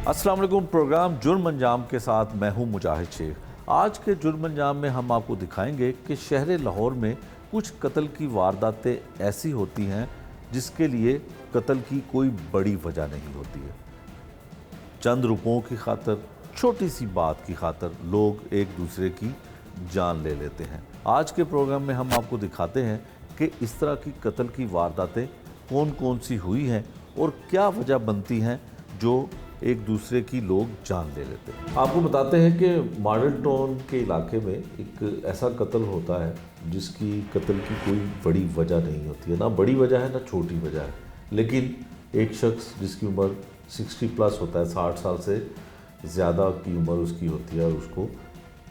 अस्सलाम वालेकुम। प्रोग्राम जुर्म अंजाम के साथ मैं हूं मुजाहिद शेख। आज के जुर्म अंजाम में हम आपको दिखाएंगे कि शहर लाहौर में कुछ कत्ल की वारदातें ऐसी होती हैं जिसके लिए कत्ल की कोई बड़ी वजह नहीं होती है। चंद रुपयों की खातर, छोटी सी बात की खातर लोग एक दूसरे की जान ले लेते हैं। आज के प्रोग्राम में हम आपको दिखाते हैं कि इस तरह की कत्ल की वारदातें कौन कौन सी हुई हैं और क्या वजह बनती हैं जो एक दूसरे की लोग जान ले लेते हैं। आपको बताते हैं कि मॉडल टाउन के इलाके में एक ऐसा कत्ल होता है जिसकी कत्ल की कोई बड़ी वजह नहीं होती है, ना बड़ी वजह है ना छोटी वजह है, लेकिन एक शख्स जिसकी उम्र 60+ होता है, 60 साल से ज़्यादा की उम्र उसकी होती है और उसको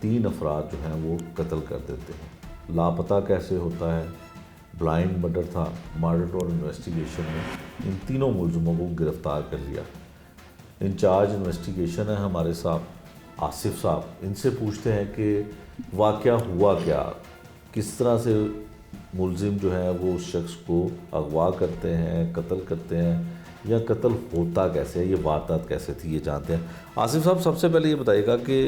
3 अफराद जो हैं वो कत्ल कर देते हैं। लापता कैसे होता है, ब्लाइंड मर्डर था। मॉडल टाउन इन्वेस्टिगेशन में इन तीनों मुलजमों को गिरफ़्तार कर लिया। इंचार्ज इन्वेस्टिगेशन है हमारे साहब आसिफ साहब। इनसे पूछते हैं कि वाक़या हुआ क्या, किस तरह से मुलजिम जो है वो उस शख्स को अगवा करते हैं, कत्ल करते हैं, या कत्ल होता कैसे है, ये वारदात कैसे थी, ये जानते हैं। आसिफ साहब, सबसे पहले ये बताइएगा कि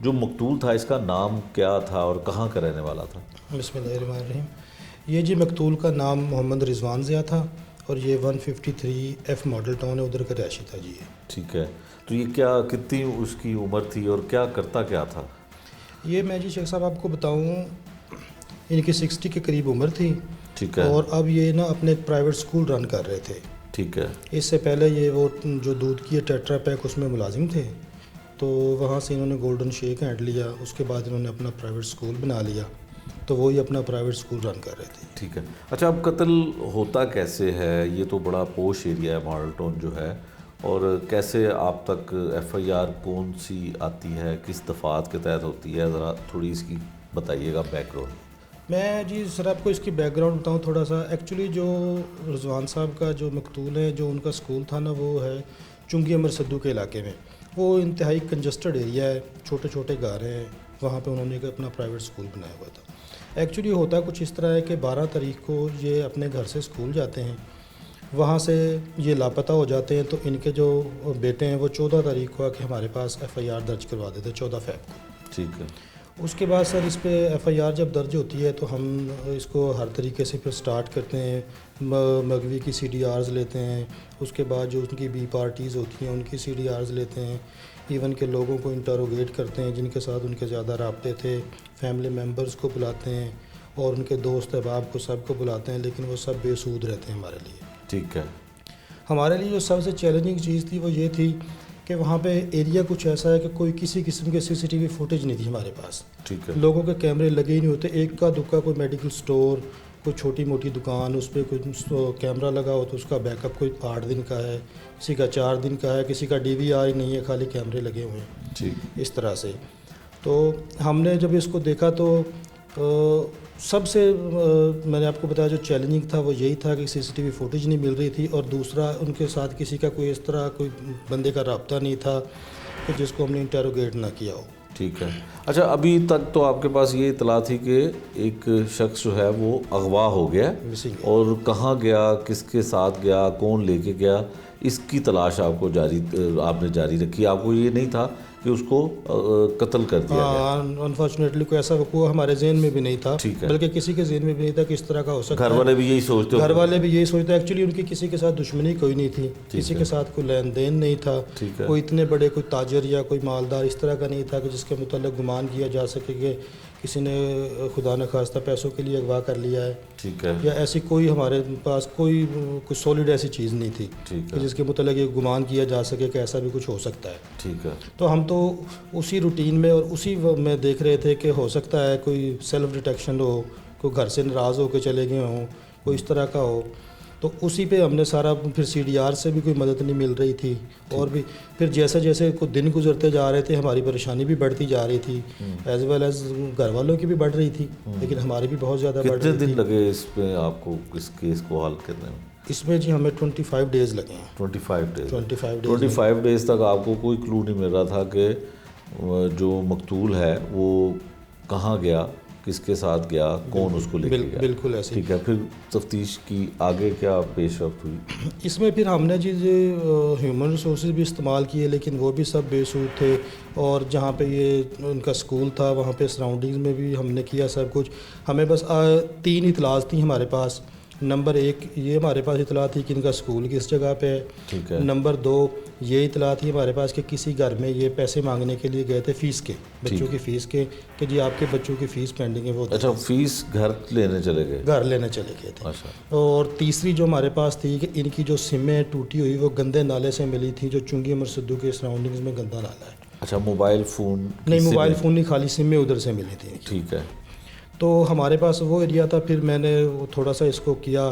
जो मकतूल था इसका नाम क्या था और कहाँ का रहने वाला था? बिस्मिल्लाहिर्रहमानिर्रहीम। ये जी मकतूल का नाम मोहम्मद रिजवान ज़िया था और ये 153F मॉडल टाउन है, उधर का रहायशी था जी। ठीक है, तो ये क्या, कितनी उसकी उम्र थी और क्या करता क्या था? ये मैं जी शेख साहब आपको बताऊं, इनकी 60 के करीब उम्र थी। ठीक है। और अब ये ना अपने एक प्राइवेट स्कूल रन कर रहे थे। ठीक है। इससे पहले ये वो जो दूध की टेट्रा पैक उसमें मुलाजिम थे, तो वहाँ से इन्होंने गोल्डन शेक हैंड लिया। उसके बाद इन्होंने अपना प्राइवेट स्कूल बना लिया, तो वही अपना प्राइवेट स्कूल रन कर रहे थे। ठीक है। अच्छा, अब कत्ल होता कैसे है? ये तो बड़ा पोश एरिया है मॉडल टाउन जो है, और कैसे आप तक FIR कौन सी आती है, किस दफ़ात के तहत होती है, ज़रा थोड़ी इसकी बताइएगा बैकग्राउंड। मैं जी सर आपको इसकी बैकग्राउंड बताऊं थोड़ा सा। एक्चुअली जो रिजवान साहब का जो मकतूल है, जो उनका स्कूल था ना, वो है चुंगी अमर सद्दू के इलाके में। वो इंतहाई कंजस्टेड एरिया है, छोटे छोटे घर हैं, वहाँ पे उन्होंने एक अपना प्राइवेट स्कूल बनाया हुआ था। एक्चुअली होता कुछ इस तरह है कि 12 तारीख को ये अपने घर से स्कूल जाते हैं, वहाँ से ये लापता हो जाते हैं। तो इनके जो बेटे हैं वो 14 तारीख को आके हमारे पास FIR दर्ज करवा देते हैं, 14 फ़रवरी को। ठीक है। उसके बाद सर इस पे FIR जब दर्ज होती है तो हम इसको हर तरीके से फिर स्टार्ट करते हैं। मगवी की CDRs लेते हैं, उसके बाद जो उनकी B पार्टीज़ होती हैं उनकी CDRs लेते हैं, इवन के लोगों को इंटरोगेट करते हैं जिनके साथ उनके ज़्यादा राब्ते थे, फैमिली मेम्बर्स को बुलाते हैं और उनके दोस्त अहबाब को सबको बुलाते हैं, लेकिन वो सब बेसूद रहते हैं हमारे लिए। ठीक है। हमारे लिए जो सबसे चैलेंजिंग चीज़ थी वो ये थी कि वहाँ पे एरिया कुछ ऐसा है कि कोई किसी किस्म के CCTV फुटेज नहीं थी हमारे पास। ठीक है। लोगों के कैमरे लगे ही नहीं होते। एक का दुक्का कोई मेडिकल स्टोर, कोई छोटी मोटी दुकान, उस पर कोई कैमरा लगा हो तो उसका बैकअप कोई 8 दिन का है, किसी का 4 दिन का है, किसी का DVR ही नहीं है, खाली कैमरे लगे हुए हैं। ठीक। इस तरह से तो हमने जब इसको देखा तो सबसे मैंने आपको बताया जो चैलेंजिंग था वो यही था कि CCTV फुटेज नहीं मिल रही थी, और दूसरा उनके साथ किसी का कोई इस तरह कोई बंदे का रब्ता नहीं था कि जिसको हमने इंटरोगेट ना किया हो। ठीक है। अच्छा, अभी तक तो आपके पास ये इतला थी कि एक शख्स जो है वो अगवा हो गया, मिसिंग, और कहाँ गया, किसके साथ गया, कौन लेके गया, इसकी तलाश आपको आपने जारी रखी। आपको ये नहीं था कि उसको कत्ल कर दिया गया? अनफॉर्चुनेटली कोई ऐसा वक़ूआ हमारे जहन में भी नहीं था, बल्कि किसी के जहन में भी नहीं था कि इस तरह का हो सकता है। घर वाले भी यही सोचते? घर वाले भी यही सोचते। एक्चुअली उनकी किसी के साथ दुश्मनी कोई नहीं थी, किसी के साथ कोई लेन देन नहीं था, कोई इतने बड़े कोई ताजर या कोई मालदार इस तरह का नहीं था कि जिसके मुताल्लिक़ गुमान किया जा सके कि किसी ने खुदा न खास्ता पैसों के लिए अगवा कर लिया है। ठीक है। या ऐसी कोई हमारे पास कोई कुछ सॉलिड ऐसी चीज़ नहीं थी कि जिसके मुताल्लिक़ ये गुमान किया जा सके कि ऐसा भी कुछ हो सकता है। ठीक है। तो हम तो उसी रूटीन में और उसी में देख रहे थे कि हो सकता है कोई सेल्फ डिटेक्शन हो, कोई घर से नाराज़ होकर चले गए हों, कोई इस तरह का हो। तो उसी पे हमने सारा, फिर CDR से भी कोई मदद नहीं मिल रही थी, और भी फिर जैसे जैसे कुछ दिन गुजरते जा रहे थे हमारी परेशानी भी बढ़ती जा रही थी, एज वेल एज घर वालों की भी बढ़ रही थी, लेकिन हमारी भी बहुत ज़्यादा बढ़ रही थी। कितने दिन लगे इस पे आपको, इस केस को हल करने में? इसमें जी हमें 25 डेज़ लगे हैं। 25 डेज़ तक आपको कोई क्लू नहीं मिल रहा था कि जो मकतूल है वो कहाँ गया, किसके साथ गया, कौन उसको लेके गया। बिल्कुल ऐसे ही। ठीक है, फिर तफ्तीश की आगे क्या पेशरफ्त हुई? इसमें फिर हमने जी ह्यूमन रिसोर्सेज भी इस्तेमाल किए, लेकिन वो भी सब बेसूद थे। और जहाँ पे ये उनका स्कूल था वहाँ पे सराउंडिंग्स में भी हमने किया सब कुछ। हमें बस 3 इतलात थी हमारे पास। नंबर 1 ये हमारे पास इतला थी कि इनका स्कूल किस जगह पे है। ठीक है। नंबर 2 ये इतला थी हमारे पास कि किसी घर में ये पैसे मांगने के लिए गए थे फ़ीस के, बच्चों की फ़ीस के, कि जी आपके बच्चों की फ़ीस पेंडिंग है वो। अच्छा, फीस घर लेने चले गए? घर लेने चले गए थे। अच्छा। और तीसरी जो हमारे पास थी कि इनकी जो सिमें टूटी हुई वो गंदे नाले से मिली थी, जो चुंगी अमर सिद्धू के सराउंडिंग्स में गंदा नाला है। अच्छा, मोबाइल फ़ोन? नहीं, मोबाइल फ़ोन नहीं, खाली सिमें उधर से मिली थी। ठीक है। तो हमारे पास वो एरिया था। फिर मैंने थोड़ा सा इसको किया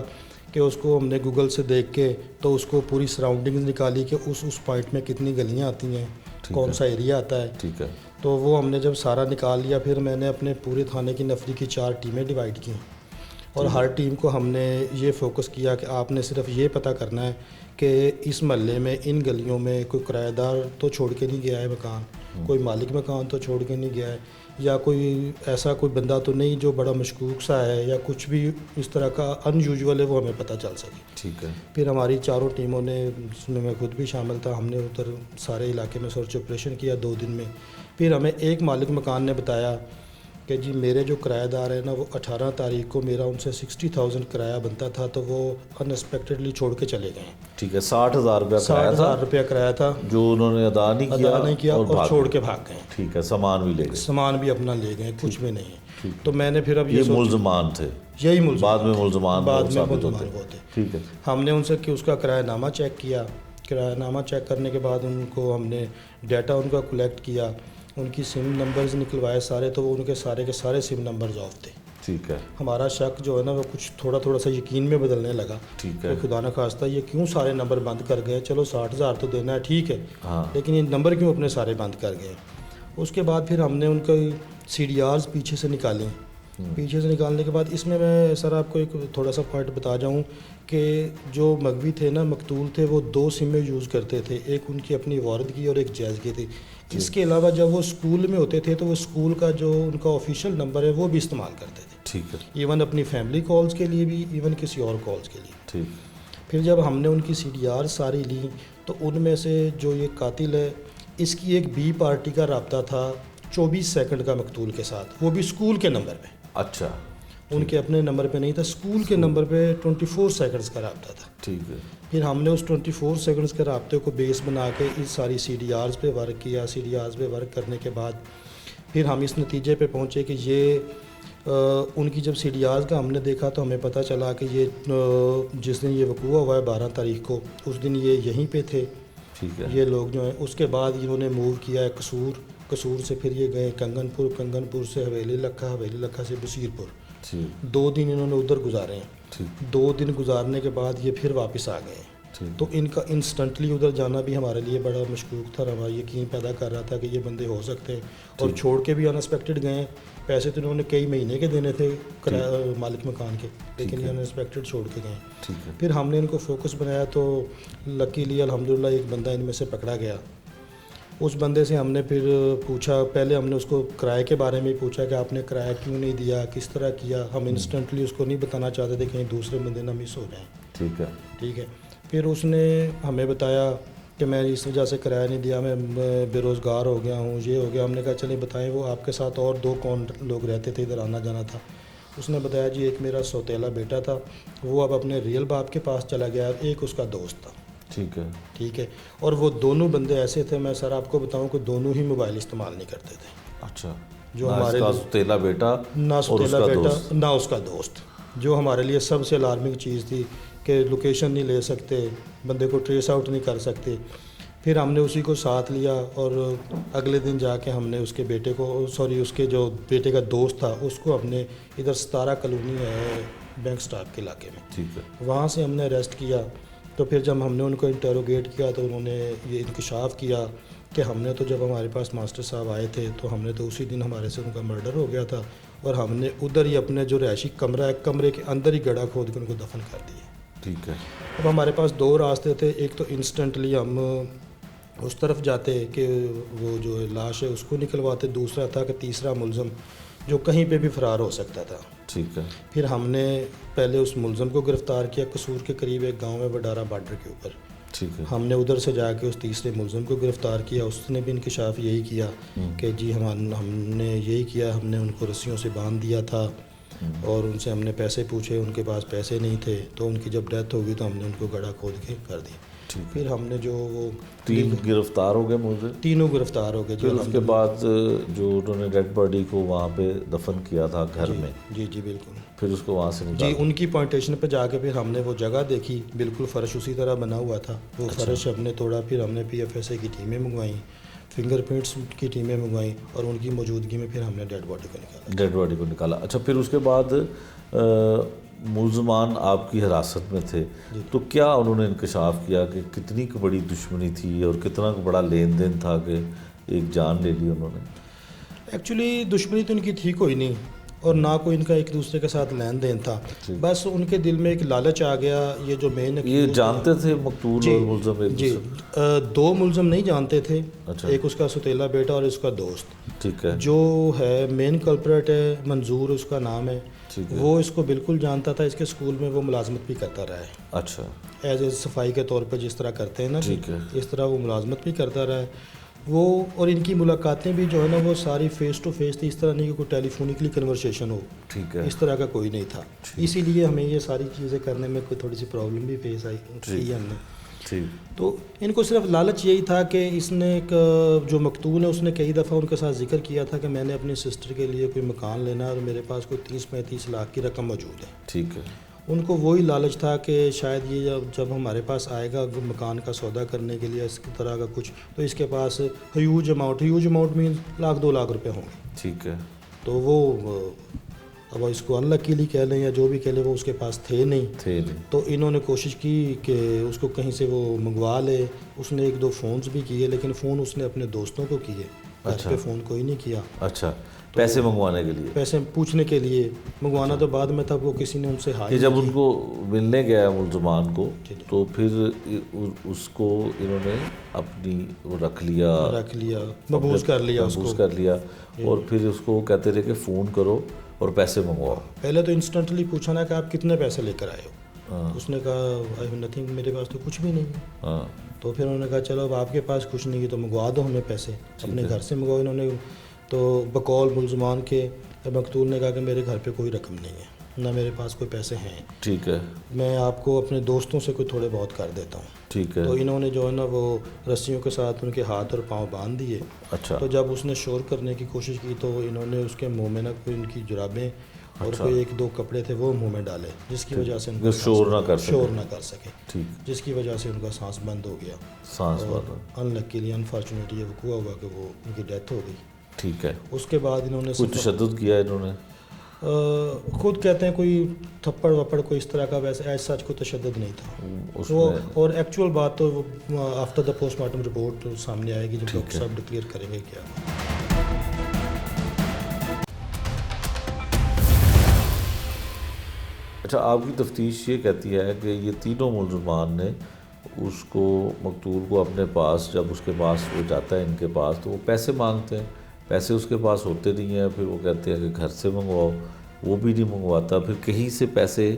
कि उसको हमने गूगल से देख के तो उसको पूरी सराउंडिंग्स निकाली कि उस पॉइंट में कितनी गलियां आती हैं, कौन सा एरिया आता है। ठीक है। तो वो हमने जब सारा निकाल लिया, फिर मैंने अपने पूरे थाने की नफरी की 4 टीमें डिवाइड की और हर टीम को हमने ये फोकस किया कि आपने सिर्फ ये पता करना है कि इस महल्ले में इन गलियों में कोई किराएदार तो छोड़ के नहीं गया है मकान, कोई मालिक मकान तो छोड़ के नहीं गया है, या कोई ऐसा कोई बंदा तो नहीं जो बड़ा मशकूक सा है, या कुछ भी इस तरह का अनयूजुअल है वो हमें पता चल सके। ठीक है। फिर हमारी 4 टीमों ने, जिसमें मैं खुद भी शामिल था, हमने उधर सारे इलाके में सर्च ऑपरेशन किया 2 दिन में। फिर हमें एक मालिक मकान ने बताया कि जी मेरे जो किराएदार है ना, वो 18 तारीख को मेरा उनसे 60,000 किराया बनता था, तो वो अनएक्सपेक्टेडली छोड़ के चले गए। ठीक है। 60,000 रुपया किराया था, 60,000 रुपया किराया था जो उन्होंने अदा नहीं किया और छोड़ के भाग गए। ठीक है। सामान भी ले गए? सामान भी अपना ले गए, कुछ भी नहीं है। तो मैंने फिर अब ये मुल्ज़मान थे? यही मुल्ज़मान, बाद में मुल्ज़मान मुल्ज़मान होते। ठीक है। हमने उनसे कि उसका किरायानामा चेक किया। किरायानामा चेक करने के बाद उनको हमने डाटा उनका कलेक्ट किया, उनकी सिम नंबर्स निकलवाए सारे, तो वो उनके सारे के सारे सिम नंबर्स ऑफ थे। ठीक है। हमारा शक जो है ना वो कुछ थोड़ा सा यकीन में बदलने लगा। ठीक है। तो खुदा न खास्ता ये क्यों सारे नंबर बंद कर गए, चलो 60,000 तो देना है ठीक है, हाँ। लेकिन ये नंबर क्यों अपने सारे बंद कर गए। उसके बाद फिर हमने उनका CDRs पीछे से निकाली। पीछे से निकालने के बाद इसमें मैं सर आपको एक थोड़ा सा पॉइंट बता जाऊं कि जो मगवी थे ना, मकतूल थे, वो 2 सिमें यूज़ करते थे, एक उनकी अपनी वारद की और एक जैज़ की थी। इसके अलावा जब वो स्कूल में होते थे तो वो स्कूल का जो उनका ऑफिशियल नंबर है वो भी इस्तेमाल करते थे। ठीक है। इवन अपनी फैमिली कॉल्स के लिए भी, इवन किसी और कॉल्स के लिए। ठीक। फिर जब हमने उनकी CDR सारी ली तो उनमें से जो ये कातिल है, इसकी एक B पार्टी का रब्ता था 24 सेकंड का मकतूल के साथ, वो भी स्कूल के नंबर पे। अच्छा। उनके अपने नंबर पे नहीं था, स्कूल के नंबर पे 24 सेकंड्स का रब्ता था। ठीक है। फिर हमने उस 24 सेकंड्स के रब्ते को बेस बना के इस सारी CDRs पे वर्क किया। CDRs पे वर्क करने के बाद फिर हम इस नतीजे पे पहुँचे कि ये उनकी जब CDRs का हमने देखा तो हमें पता चला कि ये जिस दिन ये वकूआ हुआ है 12 तारीख को, उस दिन ये यहीं पे थे। ठीक है। ये लोग जो हैं, उसके बाद इन्होंने मूव किया है कसूर से फिर ये गए कंगनपुर से हवेली लखा से बसीरपुर। 2 दिन इन्होंने उधर गुजारे हैं। ठीक। 2 दिन गुजारने के बाद ये फिर वापस आ गए। तो इनका इंस्टेंटली उधर जाना भी हमारे लिए बड़ा मशकूक था, हमारा यकीन पैदा कर रहा था कि ये बंदे हो सकते हैं। और छोड़ के भी अनएक्सपेक्टेड गए। पैसे तो इन्होंने कई महीने के देने थे मालिक मकान के, लेकिन ये अनएक्सपेक्टेड छोड़ के गए। ठीक है। फिर हमने इनको फोकस बनाया तो लकीली अल्हम्दुलिल्लाह एक बंदा इनमें से पकड़ा गया। उस बंदे से हमने फिर पूछा, पहले हमने उसको किराए के बारे में पूछा कि आपने किराया क्यों नहीं दिया, किस तरह किया। हम इंस्टेंटली उसको नहीं बताना चाहते थे कहीं दूसरे बंदे ना मिस हो जाएं। ठीक है। ठीक है। फिर उसने हमें बताया कि मैं इस वजह से किराया नहीं दिया, मैं बेरोज़गार हो गया हूँ, ये हो गया। हमने कहा चलिए बताएं, वो आपके साथ और 2 कौन लोग रहते थे, इधर आना जाना था। उसने बताया जी एक मेरा सौतेला बेटा था, वो अब अपने रियल बाप के पास चला गया, और एक उसका दोस्त था। ठीक है। और वो दोनों बंदे ऐसे थे, मैं सर आपको बताऊं कि दोनों ही मोबाइल इस्तेमाल नहीं करते थे। अच्छा। जो हमारे सौतेला बेटा ना सौतेला बेटा ना उसका दोस्त, जो हमारे लिए सबसे अलार्मिंग चीज़ थी कि लोकेशन नहीं ले सकते, बंदे को ट्रेस आउट नहीं कर सकते। फिर हमने उसी को साथ लिया और अगले दिन जाके हमने उसके बेटे को, उसके जो बेटे का दोस्त था उसको हमने इधर 17 कॉलोनी है बैंक स्टाफ के इलाके में, ठीक है, वहाँ से हमने अरेस्ट किया। तो फिर जब हमने उनको इंटरोगेट किया तो उन्होंने ये इंकशाफ किया कि हमने तो जब हमारे पास मास्टर साहब आए थे तो हमने तो उसी दिन हमारे से उनका मर्डर हो गया था और हमने उधर ही अपने जो रहायशी कमरा है, कमरे के अंदर ही गड्ढा खोद के उनको दफन कर दिया। ठीक है। अब हमारे पास 2 रास्ते थे, एक तो इंस्टेंटली हम उस तरफ जाते कि वो जो लाश है उसको निकलवाते, दूसरा था कि तीसरा मुलज़म जो कहीं पे भी फ़रार हो सकता था। ठीक है। फिर हमने पहले उस मुलज़म को गिरफ़्तार किया कसूर के करीब एक गांव में वडारा बॉर्डर के ऊपर। ठीक है। हमने उधर से जाके उस तीसरे मुलज़म को गिरफ़्तार किया, उसने भी इंकशाफ यही किया कि जी हमने यही किया, हमने उनको रस्सियों से बांध दिया था और उनसे हमने पैसे पूछे, उनके पास पैसे नहीं थे, तो उनकी जब डेथ हो गई तो हमने उनको गड्ढा खोद के कर दिया। फिर हमने जो वो 3 गिरफ्तार हो गए मुझे, तीनों गिरफ्तार हो गए। फिर उसके बाद जो उन्होंने डेड बॉडी को वहाँ पे दफन किया था घर में। जी जी बिल्कुल। फिर उसको वहाँ से जी निकाला। उनकी प्लांटेशन पे जाके फिर हमने वो जगह देखी, बिल्कुल फ़र्श उसी तरह बना हुआ था, वो फ़र्श हमने तोड़ा। फिर हमने PFSA की टीमें मंगवाई, फिंगरप्रिंट्स की टीमें मंगवाई और उनकी मौजूदगी में फिर हमने डेड बॉडी को निकाला। डेड बॉडी को निकाला। अच्छा, फिर उसके बाद मुलजमान आपकी हिरासत में थे, तो क्या उन्होंने इंकशाफ किया कि कितनी बड़ी दुश्मनी थी और कितना बड़ा लेन देन था कि एक जान ले ली उन्होंने? एक्चुअली दुश्मनी तो इनकी थी कोई नहीं और ना कोई इनका एक दूसरे के साथ लेन देन था, बस उनके दिल में एक लालच आ गया। ये जो मेन ये जानते थे मकतूल और मुलजम एक जी दूसरे? 2 मुलजम नहीं जानते थे। अच्छा। एक उसका सौतेला बेटा और उसका दोस्त। ठीक है। जो है मेन कल्प्रेट है मंजूर उसका नाम है, वो इसको बिल्कुल जानता था। इसके स्कूल में वो मुलाजमत भी करता रहा है। अच्छा। एज ए सफाई के तौर पर जिस तरह करते हैं ना, ठीक है। इस तरह वो मुलाजमत भी करता रहा है वो। और इनकी मुलाकातें भी जो है ना वो सारी फ़ेस टू फेस थी, इस तरह नहीं कि कोई टेलीफोनिकली कन्वर्सेशन हो। ठीक है। इस तरह का कोई नहीं था, इसीलिए हमें ये सारी चीज़ें करने में कोई थोड़ी सी प्रॉब्लम भी फेस आई की हमने। ठीक। तो इनको सिर्फ लालच यही था कि इसने एक जो मकतूल है उसने कई दफ़ा उनके साथ जिक्र किया था कि मैंने अपनी सिस्टर के लिए कोई मकान लेना है और मेरे पास कोई 30-35 लाख की रकम मौजूद है। ठीक है। उनको वही लालच था कि शायद ये जब हमारे पास आएगा मकान का सौदा करने के लिए इस तरह का कुछ, तो इसके पास ह्यूज अमाउंट मीन ₹1-2 लाख रुपए होंगे। ठीक है। तो वो अब इसको अनलकीली कह लें या जो भी कह लें, वो उसके पास थे नहीं। तो इन्होंने कोशिश की कि उसको कहीं से वो मंगवा ले। उसने 1-2 फ़ोन्स भी किए, लेकिन फ़ोन उसने अपने दोस्तों को किए। अच्छा। पे फ़ोन कोई नहीं किया। अच्छा। तो पैसे मंगवाने के लिए, पैसे पूछने के लिए मंगवाना तो बाद में तब वो किसी ने उनसे हाई जब उनको मिलने गया मुलजमान को, तो फिर उसको इन्होंने अपनी रख लिया, मबूस कर लिया और फिर उसको कहते रहे कि फ़ोन करो और पैसे मंगवाओ। पहले तो इंस्टेंटली पूछा ना कि आप कितने पैसे लेकर आए हो। उसने कहा आई हैव नथिंग, मेरे पास तो कुछ भी नहीं है। तो फिर उन्होंने कहा चलो अब आपके पास कुछ नहीं है तो मंगवा दो हमें पैसे, अपने घर से मंगवाओ। इन्होंने तो बकौल मुलजमान के मकतूल ने कहा कि मेरे घर पे कोई रकम नहीं है, ना मेरे पास कोई पैसे हैं। ठीक है। मैं आपको अपने दोस्तों से कोई थोड़े बहुत कर देता हूँ। ठीक है। तो इन्होंने जो है ना वो रस्सियों के साथ उनके हाथ और पाँव बांध दिए। अच्छा। तो जब उसने शोर करने की कोशिश की तो इन्होंने उसके मुंह में ना कोई उनकी जुराबें और कोई 1-2 कपड़े थे वो मुंह में डाले, जिसकी वजह से उनको शोर ना कर सके। ठीक। जिसकी वजह से उनका सांस बंद हो गया। अनलकीली अनफॉर्चुनेटली ये हुआ कि वो उनकी डेथ हो गई। ठीक है। उसके बाद इन्होंने कुछ तशद्दुद किया इन्होंने? खुद कहते हैं कोई थप्पड़ वप्पड़ कोई इस तरह का, वैसे ऐसा कोई तशद्दुद नहीं था उसमें। और एक्चुअल बात तो आफ्टर द पोस्टमार्टम रिपोर्ट सामने आएगी जब डॉक्टर साहब डिक्लेयर करेंगे क्या। अच्छा, आपकी तफ्तीश ये कहती है कि ये तीनों मुलजमान ने उसको मकतूल को अपने पास, जब उसके पास वो जाता है इनके पास, तो वो पैसे मांगते हैं। पैसे उसके पास होते नहीं हैं, फिर वो कहते हैं कि घर से मंगवाओ, वो भी नहीं मंगवाता। फिर कहीं से पैसे,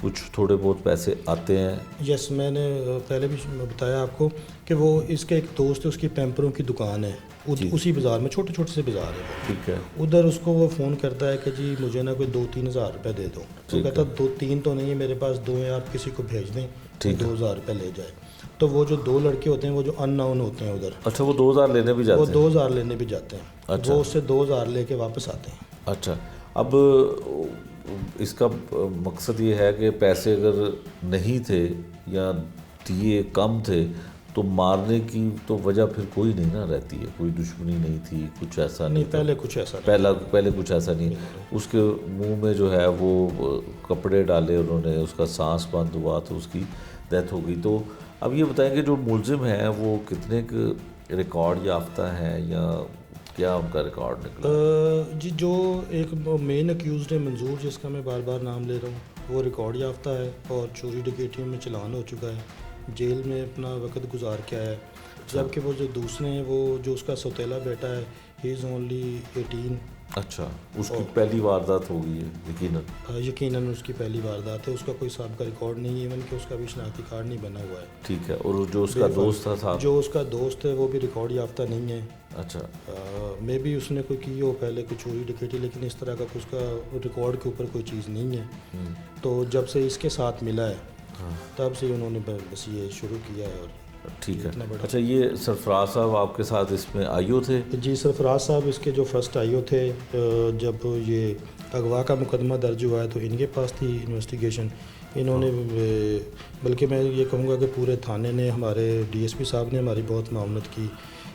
कुछ थोड़े बहुत पैसे आते हैं। यस, मैंने पहले भी बताया आपको कि वो इसके एक दोस्त है, उसकी पैम्परों की दुकान है उसी बाज़ार में, छोटे से बाज़ार है। ठीक है। उधर उसको वो फ़ोन करता है कि जी मुझे ना कोई 2-3 हज़ार रुपये दे दो। तो कहता 2-3 तो नहीं है मेरे पास, 2 हैं, आप किसी को भेज दें 2,000 रुपये ले जाए। तो वो जो 2 लड़के होते हैं वो जो अननोन होते हैं उधर। अच्छा, वो 2,000 लेने भी जाते हैं? वो 2,000 लेने भी जाते हैं। अच्छा। वो उससे 2,000 लेके वापस आते हैं। अच्छा। अब इसका मकसद ये है कि पैसे अगर नहीं थे या दिए कम थे तो मारने की तो वजह फिर कोई नहीं ना रहती है, कोई दुश्मनी नहीं थी, कुछ ऐसा नहीं। पहले कुछ ऐसा पहले कुछ ऐसा नहीं। उसके मुंह में जो है वो कपड़े डाले उन्होंने, उसका सांस बंद हुआ तो उसकी डेथ हो गई। तो अब ये बताएंगे जो मुलजिम है वो कितने रिकॉर्ड याफ्ता है या क्या उनका रिकॉर्ड निकला? जी, जो एक मेन अक्यूज़ड है मंजूर, जिसका मैं बार बार नाम ले रहा हूँ, वो रिकॉर्ड याफ्ता है और चोरी डकैतियों में चालान हो चुका है, जेल में अपना वक्त गुजार के आया है। जबकि वो जो दूसरे हैं, वो जो उसका सौतेला बेटा है, ही इज़ ओनली 18 अच्छा, उसकी पहली वारदात हो गई है यकीनन। यकीनन उसकी पहली वारदात है। उसका कोई साहब का रिकॉर्ड नहीं है, इवन कि उसका भी शनाख्ती कार्ड नहीं बना हुआ है। ठीक है, और जो उसका दोस्त था साहब? जो उसका दोस्त है वो भी रिकॉर्ड याफ्ता नहीं है। अच्छा, मे भी उसने कोई की हो पहले, कोई चोरी डकैती, लेकिन इस तरह का कुछ उसका रिकॉर्ड के ऊपर कोई चीज़ नहीं है। तो जब से इसके साथ मिला है तब से उन्होंने बस ये शुरू किया है। और ठीक है। अच्छा, ये सरफराज साहब आपके साथ इसमें आईओ थे? जी, सरफराज साहब इसके जो फर्स्ट आईओ थे। जब ये अगवा का मुकदमा दर्ज हुआ है तो इनके पास थी इन्वेस्टिगेशन। इन्होंने बल्कि मैं ये कहूँगा कि पूरे थाने ने, हमारे डीएसपी साहब ने हमारी बहुत माउनत की,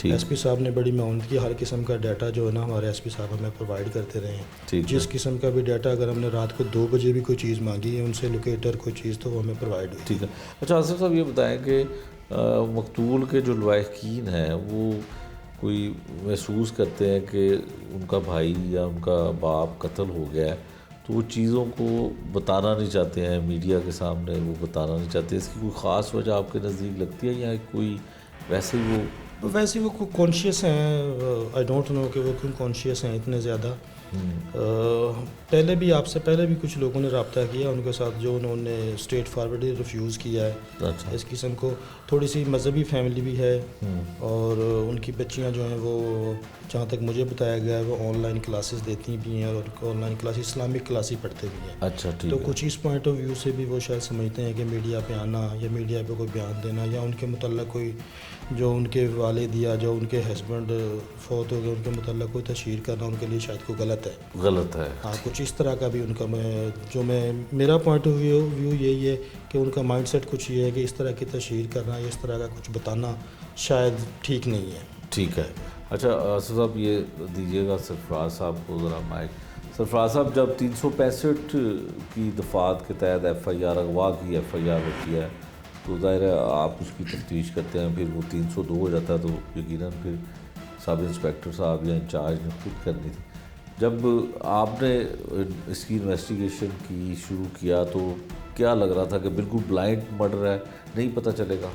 एसपी साहब ने बड़ी माउनत की। हर किस्म का डाटा जो है ना हमारे एसपी साहब हमें प्रोवाइड करते रहे हैं। जिस किस्म का भी डाटा, अगर हमने रात को 2 बजे भी कोई चीज़ मांगी है उनसे, लोकेटर कोई चीज़, तो वो हमें प्रोवाइड हुई। ठीक है। अच्छा आसिफ साहब, ये बताएं कि मकतूल के जो लवाहिकीन हैं वो कोई महसूस करते हैं कि उनका भाई या उनका बाप कत्ल हो गया है, तो वो चीज़ों को बताना नहीं चाहते हैं मीडिया के सामने, वो बताना नहीं चाहते, इसकी कोई ख़ास वजह आपके नज़दीक लगती है या कोई वैसे ही वो कॉन्शियस हैं? आई डोंट नो कि वो क्यों कॉन्शियस हैं इतने ज़्यादा। पहले भी, आपसे पहले भी कुछ लोगों ने रब्ता किया उनके साथ, जो उन्होंने स्ट्रेट फॉरवर्ड रिफ्यूज़ किया है। अच्छा। इस किस्म को थोड़ी सी मजहबी फैमिली भी है, और उनकी बच्चियां जो हैं वो, जहाँ तक मुझे बताया गया है, वो ऑनलाइन क्लासेस देती भी हैं और ऑनलाइन क्लास इस्लामिक क्लास ही पढ़ते भी हैं। अच्छा, ठीक तो है। कुछ इस पॉइंट ऑफ व्यू से भी वो शायद समझते हैं कि मीडिया पे आना या मीडिया पे कोई बयान देना, या उनके मुतल्लक कोई, जो उनके वालिद या जो उनके हस्बैंड फौत हो गए, उनके मुतल्लक कोई तशहीर करना उनके लिए शायद कोई गलत है। हाँ, कुछ इस तरह का भी उनका, मेरा पॉइंट ऑफ व्यू यही है कि उनका माइंडसेट कुछ ये है कि इस तरह की तशहीर करना या इस तरह का कुछ बताना शायद ठीक नहीं है। ठीक है। अच्छा आसिफ साहब, ये दीजिएगा सरफराज साहब को ज़रा माइक। सरफराज साहब, जब 365 की दफ़ात के तहत FIR, अगवा की FIR होती है, तो ज़ाहिर है आप उसकी तफ्तीश करते हैं, फिर वो 302 हो जाता है, तो यकीनन फिर सब इंस्पेक्टर साहब या इंचार्ज ने खुद करनी थी। जब आपने इसकी इन्वेस्टिगेशन की शुरू किया तो क्या लग रहा था कि बिल्कुल ब्लाइंड मर्डर है, नहीं पता चलेगा?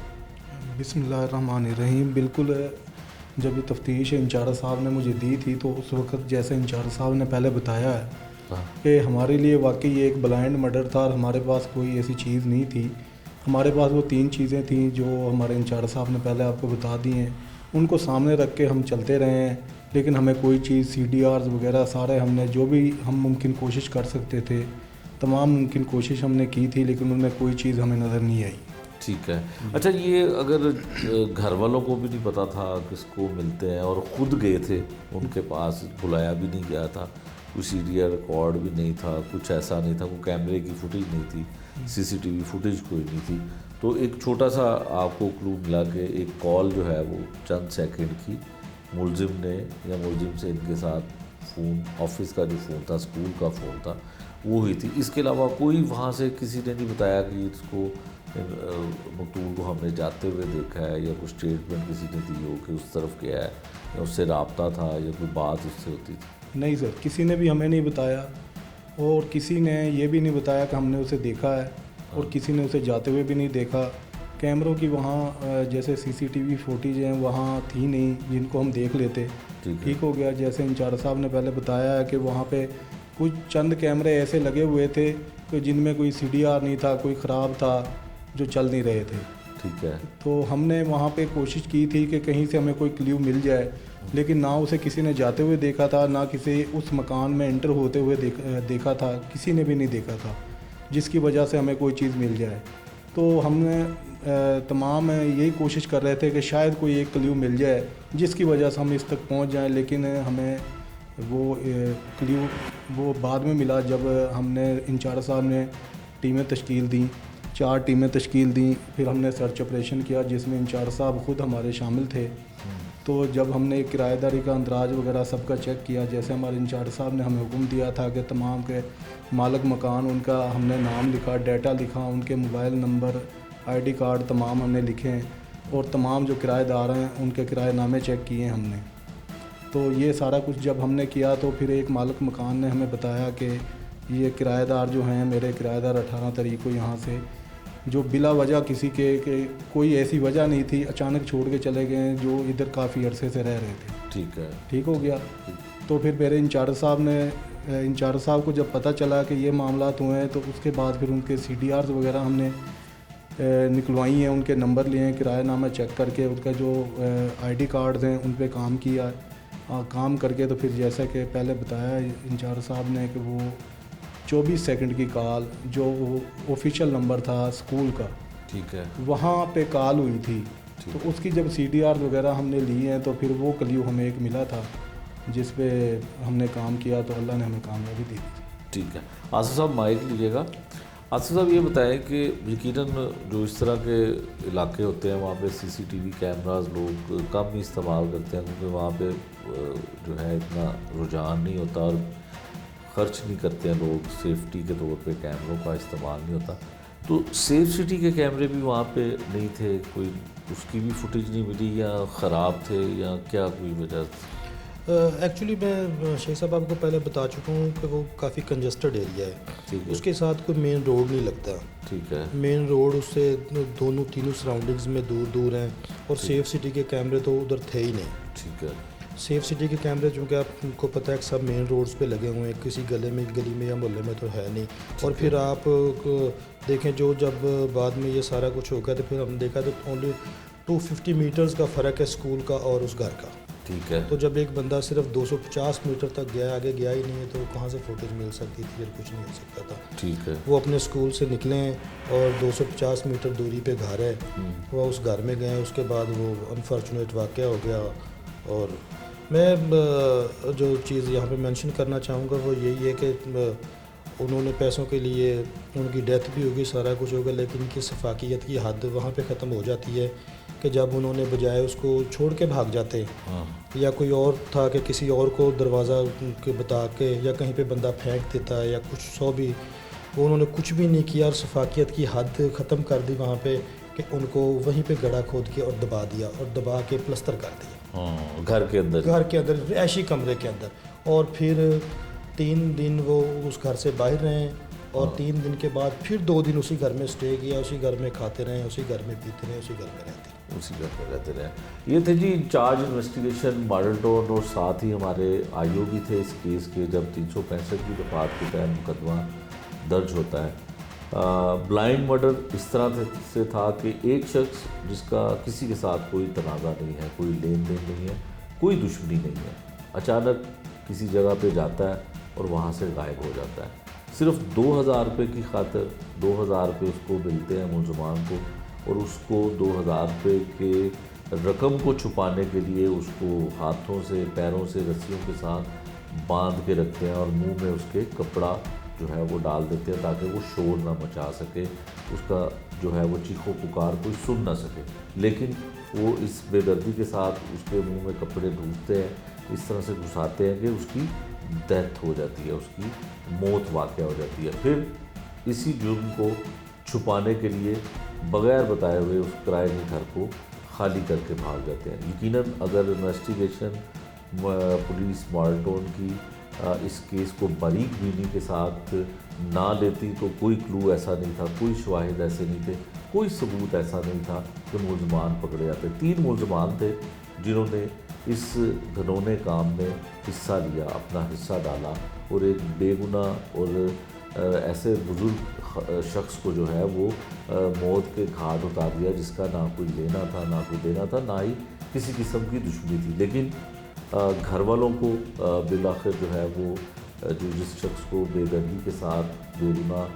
बिस्मिल्लाहिर्रहमानिर्रहीम। बिल्कुल, जब ये तफ्तीश इंचार्ज साहब ने मुझे दी थी तो उस वक्त जैसे इंचार्ज साहब ने पहले बताया है कि हमारे लिए वाकई ये एक ब्लाइंड मर्डर था और हमारे पास कोई ऐसी चीज़ नहीं थी। हमारे पास वो 3 चीज़ें थी जो हमारे इंचार्ज साहब ने पहले आपको बता दी हैं, उनको सामने रख के हम चलते रहे हैं, लेकिन हमें कोई चीज़ CDRs वगैरह सारे, हमने जो भी हम मुमकिन कोशिश कर सकते थे, तमाम मुमकिन कोशिश हमने की थी, लेकिन उनमें कोई चीज़ हमें नज़र नहीं आई। ठीक है। अच्छा, ये अगर घर वालों को भी नहीं पता था किसको मिलते हैं और ख़ुद गए थे उनके पास, बुलाया भी नहीं गया था, कोई CDR रिकॉर्ड भी नहीं था, कुछ ऐसा नहीं था, कोई कैमरे की फुटेज नहीं थी, CCTV फुटेज कोई नहीं थी, तो एक छोटा सा आपको क्लू मिला कि एक कॉल जो है वो चंद सेकंड की मुलजिम ने या मुलजिम से इनके साथ फ़ोन, ऑफिस का जो फ़ोन था, स्कूल का फ़ोन था, वो हुई थी। इसके अलावा कोई वहाँ से किसी ने नहीं बताया कि इसको, मकतूल को हमने जाते हुए देखा है, या कुछ स्टेटमेंट किसी ने दी हो कि उस तरफ गया है, या उससे रब्ता था, या कोई बात उससे होती थी? नहीं सर, किसी ने भी हमें नहीं बताया, और किसी ने ये भी नहीं बताया कि हमने उसे देखा है, और किसी ने उसे जाते हुए भी नहीं देखा। कैमरों की वहाँ जैसे CCTV फुटेज हैं वहाँ थी नहीं जिनको हम देख लेते, ठीक हो गया। जैसे इंचार्ज साहब ने पहले बताया है कि वहाँ पे कुछ चंद कैमरे ऐसे लगे हुए थे कि जिनमें कोई CDR नहीं था, कोई ख़राब था, जो चल नहीं रहे थे। ठीक है। तो हमने वहाँ पे कोशिश की थी कि कहीं से हमें कोई क्ल्यू मिल जाए, लेकिन ना उसे किसी ने जाते हुए देखा था, ना किसी उस मकान में एंटर होते हुए देखा था, किसी ने भी नहीं देखा था, जिसकी वजह से हमें कोई चीज़ मिल जाए। तो हमने तमाम यही कोशिश कर रहे थे कि शायद कोई एक क्ल्यू मिल जाए जिसकी वजह से हम इस तक पहुंच जाएं, लेकिन हमें वो क्ल्यू वो बाद में मिला जब हमने इंचार्ज साहब ने टीमें तश्कील दी, 4 टीमें तश्कील दी, फिर हमने सर्च ऑपरेशन किया जिसमें इंचार्ज साहब ख़ुद हमारे शामिल थे। तो जब हमने किराएदारी का अंदराज वगैरह सबका चेक किया, जैसे हमारे इंचार्ज साहब ने हमें हुक्म दिया था कि तमाम के मालिक मकान, उनका हमने नाम लिखा, डाटा लिखा, उनके मोबाइल नंबर, ID कार्ड तमाम हमने लिखे, और तमाम जो किराएदार हैं उनके किराएनामे चेक किए हमने। तो ये सारा कुछ जब हमने किया तो फिर एक मालिक मकान ने हमें बताया कि ये किराएदार जो हैं, मेरे किराएदार 18 तारीख को यहाँ से, जो बिला वजह किसी के कोई ऐसी वजह नहीं थी, अचानक छोड़ के चले गए, जो इधर काफ़ी अरसे से रह रहे थे। ठीक है। ठीक हो गया। तो फिर मेरे इंचार्ज साहब को जब पता चला कि ये मामला हुए हैं, तो उसके बाद फिर उनके CDRs वगैरह हमने निकलवाई हैं, उनके नंबर लिए हैं, किरायानामा चेक करके उनका जो ID कार्ड्स हैं उन पे काम किया। काम करके तो फिर जैसा कि पहले बताया इंचार्ज साहब ने कि वो 24 सेकंड की कॉल जो ऑफिशियल नंबर था स्कूल का, ठीक है, वहाँ पे कॉल हुई थी। तो उसकी जब CDR वगैरह हमने ली हैं तो फिर वो क्ल्यू हमें एक मिला था जिस पे हमने काम किया, तो अल्लाह ने हमें कामयाबी दी थी। ठीक है। आसिफ साहब माइक लीजिएगा। आसिफ साहब ये बताएं कि यकीनन जो इस तरह के इलाके होते हैं वहाँ पे CCTV कैमराज लोग कम ही इस्तेमाल करते हैं, क्योंकि वहाँ पे जो है इतना रुझान नहीं होता और ख़र्च नहीं करते हैं लोग, सेफ्टी के तौर पे कैमरों का इस्तेमाल नहीं होता। तो सेफ सिटी के कैमरे भी वहाँ पे नहीं थे, कोई उसकी भी फुटेज नहीं मिली, या ख़राब थे, या क्या कोई वजह? एक्चुअली मैं शेख साहब आपको पहले बता चुका हूँ कि वो काफ़ी कंजस्टेड एरिया है, उसके साथ कोई मेन रोड नहीं लगता। ठीक है। मेन रोड उससे दोनों तीनों सराउंडिंग्स में दूर दूर हैं, और सेफ सिटी के कैमरे तो उधर थे ही नहीं। ठीक है। सेफ सिटी के कैमरे चूँकि आपको पता है कि सब मेन रोड्स पे लगे हुए हैं, किसी गली में या मोहल्ले में तो है नहीं। और फिर आप देखें जो जब बाद में ये सारा कुछ हो गया तो फिर हम देखा तो ओनली 250 मीटर्स का फ़र्क है स्कूल का और उस घर का। ठीक है। तो जब एक बंदा सिर्फ 250 मीटर तक गया, आगे गया ही नहीं है, तो कहाँ से फुटेज मिल सकती थी, और कुछ नहीं हो सकता था। ठीक है। वो अपने स्कूल से निकले और 250 मीटर दूरी पे घर है, वो उस घर में गए, उसके बाद वो अनफॉर्चुनेट वाक़या हो गया। और मैं जो चीज़ यहाँ पे मेंशन करना चाहूँगा वो यही है कि उन्होंने पैसों के लिए उनकी डेथ भी होगी, सारा कुछ होगा, लेकिन इनकी शफाकियत की हद वहाँ पे ख़त्म हो जाती है कि जब उन्होंने बजाय उसको छोड़ के भाग जाते, या कोई और था कि किसी और को दरवाज़ा के बता के या कहीं पे बंदा फेंक देता है या कुछ सौ भी, वो उन्होंने कुछ भी नहीं किया और शफाकियत की हद ख़त्म कर दी वहाँ पे कि उनको वहीं पे गड्ढा खोद के और दबा दिया और दबा के प्लस्तर कर दिया घर के अंदर ऐशी कमरे के अंदर। और फिर 3 दिन वो उस घर से बाहर रहे, और 3 दिन के बाद फिर 2 दिन उसी घर में स्टे किया, उसी घर में खाते रहे, उसी घर में पीते रहे, उसी घर में रहते रहे। ये थे जी इंचार्ज इन्वेस्टिगेशन मॉडल टाउन, और साथ ही हमारे IO भी थे इस केस के, जब 365 की दफात के तहत मुकदमा दर्ज होता है। ब्लाइंड मर्डर इस तरह से था कि एक शख्स जिसका किसी के साथ कोई तनाज़ा नहीं है, कोई लेन देन नहीं है, कोई दुश्मनी नहीं है, अचानक किसी जगह पे जाता है और वहाँ से गायब हो जाता है। सिर्फ 2000 रुपये की खातिर 2000 रुपये उसको मिलते हैं मुलजमान को, और उसको 2000 रुपये के रकम को छुपाने के लिए उसको हाथों से पैरों से रस्सियों के साथ बांध के रखते हैं और मुंह में उसके कपड़ा जो है वो डाल देते हैं ताकि वो शोर ना मचा सके, उसका जो है वो चीखों पुकार कोई सुन ना सके। लेकिन वो इस बेदर्दी के साथ उसके मुंह में कपड़े ढूंढते हैं, इस तरह से घुसाते हैं कि उसकी डेथ हो जाती है, उसकी मौत वाक़या हो जाती है। फिर इसी जुर्म को छुपाने के लिए बगैर बताए हुए उस किराए घर को खाली करके भाग जाते हैं। यकीनन अगर इन्वेस्टिगेशन पुलिस मॉडल टाउन की इस केस को बारीक बीनी के साथ ना लेती तो कोई क्लू ऐसा नहीं था, कोई शवाहिद ऐसे नहीं थे, कोई सबूत ऐसा नहीं था कि मुलजमान पकड़े जाते। 3 मुलजमान थे जिन्होंने इस घनौने काम में हिस्सा लिया, अपना हिस्सा डाला, और एक बेगुनाह और ऐसे बुजुर्ग शख्स को जो है वो मौत के घाट उतार दिया, जिसका ना कोई लेना था ना कोई देना था, ना ही किसी किस्म की दुश्मनी थी। लेकिन घर वालों को बिलाखिर जो है वो जिस शख्स को बेदर्दी के साथ बेगुनाह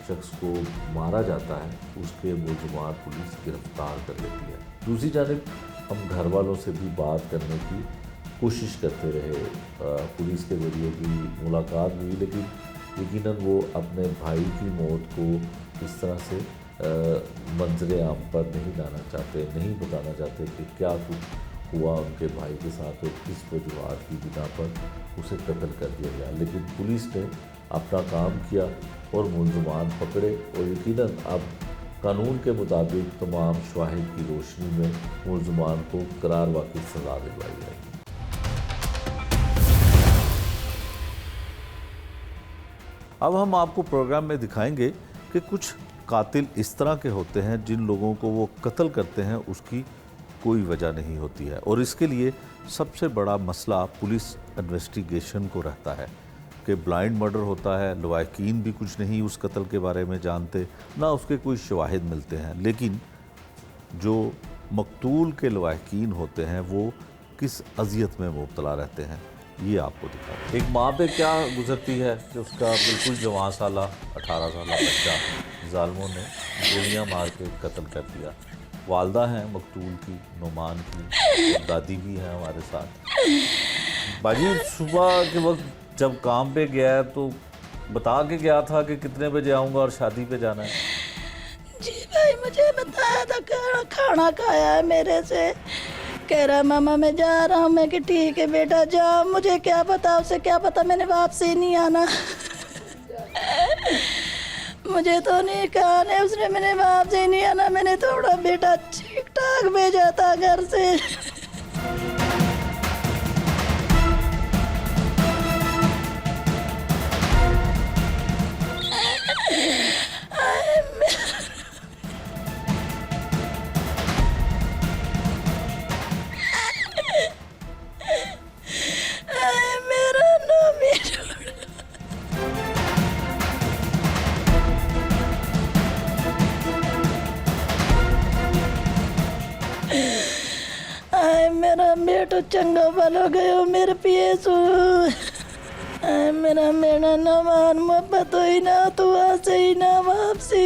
शख्स को मारा जाता है उसके मुलजमान पुलिस गिरफ्तार कर लेती है। दूसरी जानिब हम घर वालों से भी बात करने की कोशिश करते रहे, पुलिस के ज़रिए भी मुलाकात हुई, लेकिन यकीनन वो अपने भाई की मौत को इस तरह से मंजर आम पर नहीं लाना चाहते, नहीं बताना चाहते कि क्या कुछ हुआ उनके भाई के साथ और किस वजूहत की बिना पर उसे कत्ल कर दिया गया। लेकिन पुलिस ने अपना काम किया और मुलजमान पकड़े, और यकीनन अब कानून के मुताबिक तमाम शवाहिद की रोशनी में मुलजमान को करार वाक़ई सज़ा दिलवाई जाएगी। अब हम आपको प्रोग्राम में दिखाएंगे कि कुछ कातिल इस तरह के होते हैं जिन लोगों को वो कत्ल करते हैं उसकी कोई वजह नहीं होती है, और इसके लिए सबसे बड़ा मसला पुलिस इन्वेस्टिगेशन को रहता है कि ब्लाइंड मर्डर होता है, लवाकिन भी कुछ नहीं उस कत्ल के बारे में जानते, ना उसके कोई शवाहिद मिलते हैं, लेकिन जो मकतूल के लवाकिन होते हैं वो किस अजियत में मुब्तला रहते हैं, ये आपको दिखा। एक माँ पे क्या गुजरती है कि उसका बिल्कुल जवान साला 18 साल बच्चा जालिमों ने गोलियाँ मार के कत्ल कर दिया। वालदा हैं मकतूल की, नुमान की, और दादी भी हैं हमारे साथ। बाजी सुबह के वक्त जब काम पे गया है तो बता के गया था कि कितने बजे आऊँगा और शादी पे जाना है? जी भाई, मुझे बताया था कि खाना खाया है मेरे से, कह रहा मामा मैं जा रहा हूँ। मैं कि ठीक है बेटा जाओ। मुझे क्या पता, उसे क्या पता मैंने वापसी नहीं आना। मुझे तो नहीं कहा ने उसने, मैंने वापसी नहीं आना। मैंने थोड़ा बेटा ठीक ठाक भेजा था घर से। मेरा नाम आए मेरा बेटो चंगा भलो गयो मेरे पिएसू। आए मेरा मेरा नमान मोहब्बत ही ना तू आसे ही ना वापसी।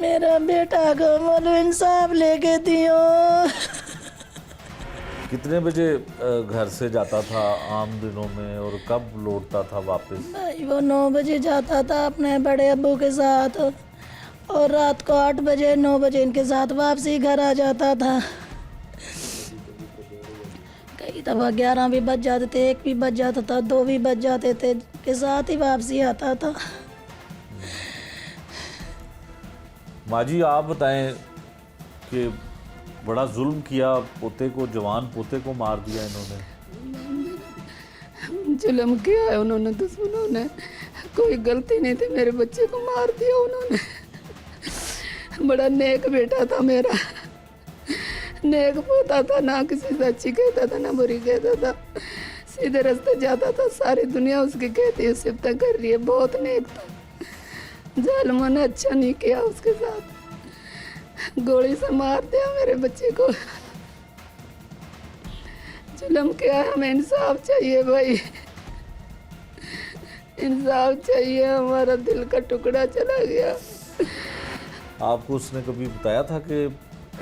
मेरा बेटा को मोलो इंसाफ लेके दियो। कितने बजे घर से जाता था आम दिनों में और कब लौटता था वापस? भाई वो 9 बजे जाता था अपने बड़े अब्बू के साथ, और रात को 8 बजे 9 बजे इनके साथ वापसी घर आ जाता था। कई दफ़ा 11 भी बज जाते थे, 1 भी बज जाता था, 2 भी बज जाते थे, के साथ ही वापसी आता था। माँ जी आप बताएं कि बड़ा जुल्म किया, पोते को, जवान पोते को मार दिया इन्होंने। जुल्म किया है उन्होंने, दुश्मनों ने। कोई गलती नहीं थी, मेरे बच्चे को मार दिया उन्होंने। बड़ा नेक बेटा था मेरा, नेक पोता था, ना किसी से अच्छी कहता था ना बुरी कहता था, सीधे रास्ते जाता था। सारी दुनिया उसकी कहती है सिफत कर रही है, बहुत नेक था। जालिमों ने अच्छा नहीं किया उसके साथ, गोली से मार दिया मेरे बच्चे को। जुल्म किया, हमें इंसाफ चाहिए भाई, इंसाफ चाहिए। हमारा दिल का टुकड़ा चला गया। आपको उसने कभी बताया था कि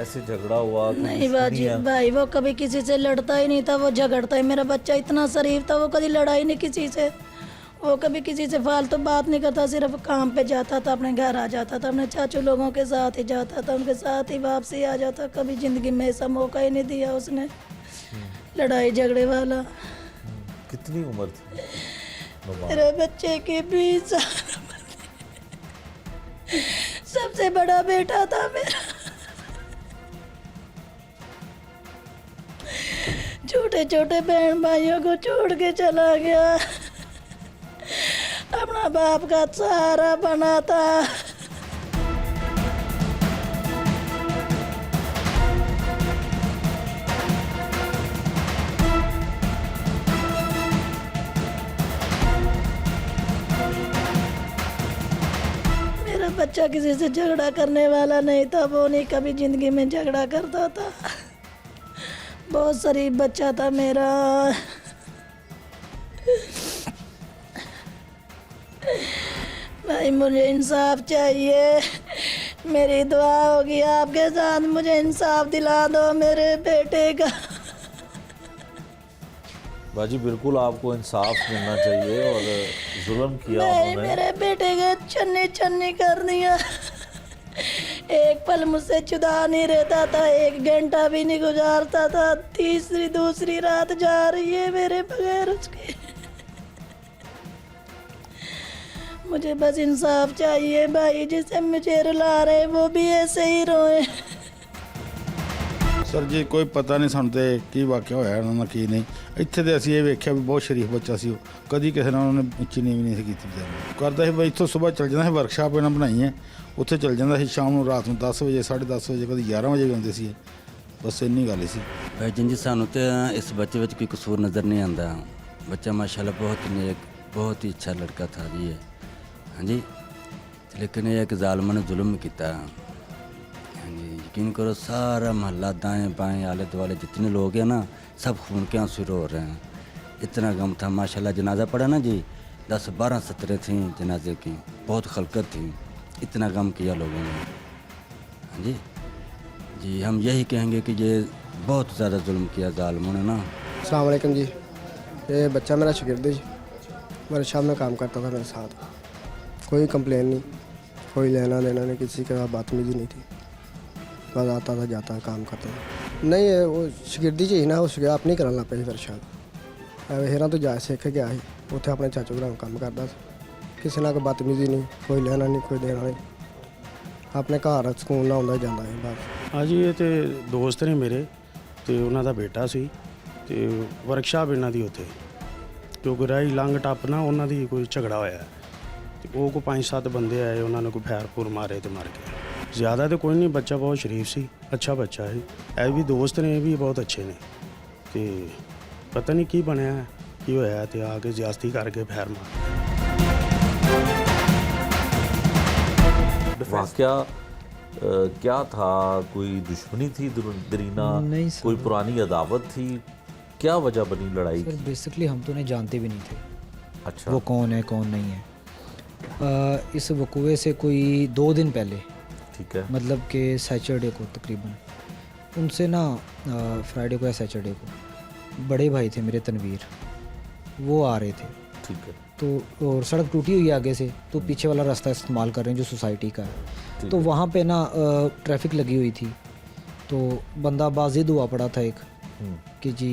ऐसे झगड़ा हुआ? नहीं बाजी भाई, वो कभी किसी से लड़ता ही नहीं था, वो झगड़ता ही। मेरा बच्चा इतना शरीफ था, वो कभी लड़ाई नहीं किसी से, वो कभी किसी से फालतू बात नहीं करता। सिर्फ काम पे जाता था, अपने घर आ जाता था, अपने चाचू लोगों के साथ ही जाता था, उनके साथ ही वापसी आ जाता। कभी जिंदगी में ऐसा मौका ही नहीं दिया उसने लड़ाई झगड़े वाला। कितनी उम्र थी मेरे बच्चे के 20 साल सबसे बड़ा बेटा था मेरा। छोटे छोटे बहन भाइयों को छोड़ के चला गया, अपना बाप का सहारा बना था। मेरा बच्चा किसी से झगड़ा करने वाला नहीं था, वो नहीं कभी जिंदगी में झगड़ा करता था। बहुत शरीफ बच्चा था मेरा। भाई मुझे इंसाफ चाहिए, मेरी दुआ होगी आपके साथ, मुझे इंसाफ दिला दो मेरे बेटे का। बाजी बिल्कुल आपको इंसाफ मिलना चाहिए, और जुल्म किया नहीं, उन्होंने। मेरे बेटे के छन्नी छन्नी कर दिया। एक पल मुझसे जुदा नहीं रहता था, 1 घंटा भी नहीं गुजारता था। तीसरी दूसरी रात जा रही है मेरे बगैर उसके। मुझे बस इंसाफ चाहिए भाई, जिसे मुझे रुला रहे वो भी ऐसे ही रोए। सर जी कोई पता नहीं, ਸਾਨੂੰ ਤੇ ਕੀ ਵਾਕਿਆ ਹੋਇਆ ਉਹਨਾਂ ਨਾਲ ਕੀ ਨਹੀਂ। ਇੱਥੇ ਤੇ ਅਸੀਂ ਇਹ ਵੇਖਿਆ ਵੀ ਬਹੁਤ ਸ਼ਰੀਫ ਬੱਚਾ ਸੀ ਉਹ, ਕਦੀ ਕਿਸੇ ਨਾਲ ਉਹਨੇ ਉੱਚੀ ਨੀਵੀਂ ਨਹੀਂ ਸੀ ਕੀਤੀ ਵਿਚਾਰਾ। ਕਰਦਾ ਸੀ ਬਈ ਇੱਥੋਂ ਸਵੇਰ ਚੱਲ ਜਾਂਦਾ ਸੀ, ਵਰਕਸ਼ਾਪ ਇਹਨਾਂ ਬਣਾਈ ਹੈ, ਉੱਥੇ ਚੱਲ ਜਾਂਦਾ ਸੀ ਸ਼ਾਮ ਨੂੰ, ਰਾਤ ਨੂੰ 10 ਵਜੇ 10:30 ਵਜੇ ਕਦੀ 11 ਵਜੇ ਵੀ ਆਉਂਦੇ ਸੀ। ਬਸ ਇੰਨੀ ਗੱਲ ਹੀ ਸੀ। ਭਾਈ ਜੀ ਸਾਨੂੰ ਤਾਂ ਇਸ ਬੱਚੇ ਵਿੱਚ ਕੋਈ ਕਸੂਰ ਨਜ਼ਰ ਨਹੀਂ ਆਉਂਦਾ। ਬੱਚਾ माशाल्लाह बहुत नेक, बहुत ही अच्छा लड़का था जी। हाँ जी, लेकिन ये एक जालमा ने जुल्म किया। हाँ जी, यकीन करो सारा मोहल्ला दाएं बाएं आले दुआले जितने लोग हैं ना, सब खून के आंसू रो रहे हैं। इतना गम था माशाल्लाह। जनाजा पड़ा ना जी, 10 12 17 थी जनाजे की, बहुत खलकत थी। इतना गम किया लोगों ने। हाँ जी जी, हम यही कहेंगे कि ये बहुत ज़्यादा जुल्म किया जालिमों ने ना। अस्सलाम वालेकुम जी। ये बच्चा मेरा शागिर्द है जी, मेरे शाम में काम करता था मेरे साथ। कोई कंप्लेन नहीं, कोई लेना देना नहीं, किसी के साथ बदतमीजी नहीं थी। बस आता था जाता काम करता था। नहीं ये वो शागिर्दी जी ना, उस आप नहीं करना लग पे फिर शायद हेरा तो जा सीख गया ही, उत्थे अपने चाचू घर काम करता था। किसी ना कोई बदतमीजी नहीं, कोई लेना नहीं, कोई देना नहीं, अपने घर ਸਕੂਨ ਨਾਲ ਆਉਂਦਾ ਜਾਂਦਾ ਹੈ ਬਸ। ਹਾਂਜੀ, ਇਹ ਤੇ ਦੋਸਤ ਨੇ ਮੇਰੇ ਤੇ ਉਹਨਾਂ ਦਾ ਬੇਟਾ ਸੀ ਤੇ ਵਰਕਸ਼ਾਪ ਇਹਨਾਂ ਦੀ ਉੱਥੇ ਕਿਉਂਕਿ ਰਾਹੀ ਲੰਘ ਟੱਪ ਨਾ ਉਹਨਾਂ ਦੀ ਕੋਈ ਝਗੜਾ ਹੋਇਆ ਤੇ ਉਹ ਕੋਈ 5-7 ਬੰਦੇ ਆਏ, ਉਹਨਾਂ ਨੇ ਕੋਈ ਫੈਰ ਫੂਰ ਮਾਰੇ ਤੇ ਮਰ ਗਏ। ਜ਼ਿਆਦਾ ਤੇ ਕੋਈ ਨਹੀਂ, ਬੱਚਾ ਬਹੁਤ ਸ਼ਰੀਫ ਸੀ, ਅੱਛਾ ਬੱਚਾ ਹੈ। ਇਹ ਵੀ ਦੋਸਤ ਨੇ, ਇਹ ਵੀ ਬਹੁਤ ਅੱਛੇ ਨੇ ਤੇ ਪਤਾ ਨਹੀਂ ਕੀ ਬਣਿਆ ਕੀ ਹੋਇਆ ਤੇ ਆ ਕੇ ਜ਼ਿਆਦਤੀ ਕਰਕੇ ਫੈਰ ਮਾਰ। वाकया क्या था? कोई दुश्मनी थी दरीना? नहीं सर। कोई पुरानी अदावत थी? क्या वजह बनी लड़ाई सर की? बेसिकली हम तो उन्हें जानते भी नहीं थे अच्छा, वो कौन है कौन नहीं है। इस वकूए से कोई 2 दिन पहले, ठीक है, मतलब कि सैटरडे को तकरीबन, उनसे ना फ्राइडे को या सैटरडे को बड़े भाई थे मेरे तनवीर, वो आ रहे थे ठीक है, तो, और सड़क टूटी हुई है आगे से, तो पीछे वाला रास्ता इस्तेमाल कर रहे हैं जो सोसाइटी का है। ठीक तो है। वहाँ पे ना ट्रैफिक लगी हुई थी, तो बंदा बाजिद हुआ पड़ा था एक कि जी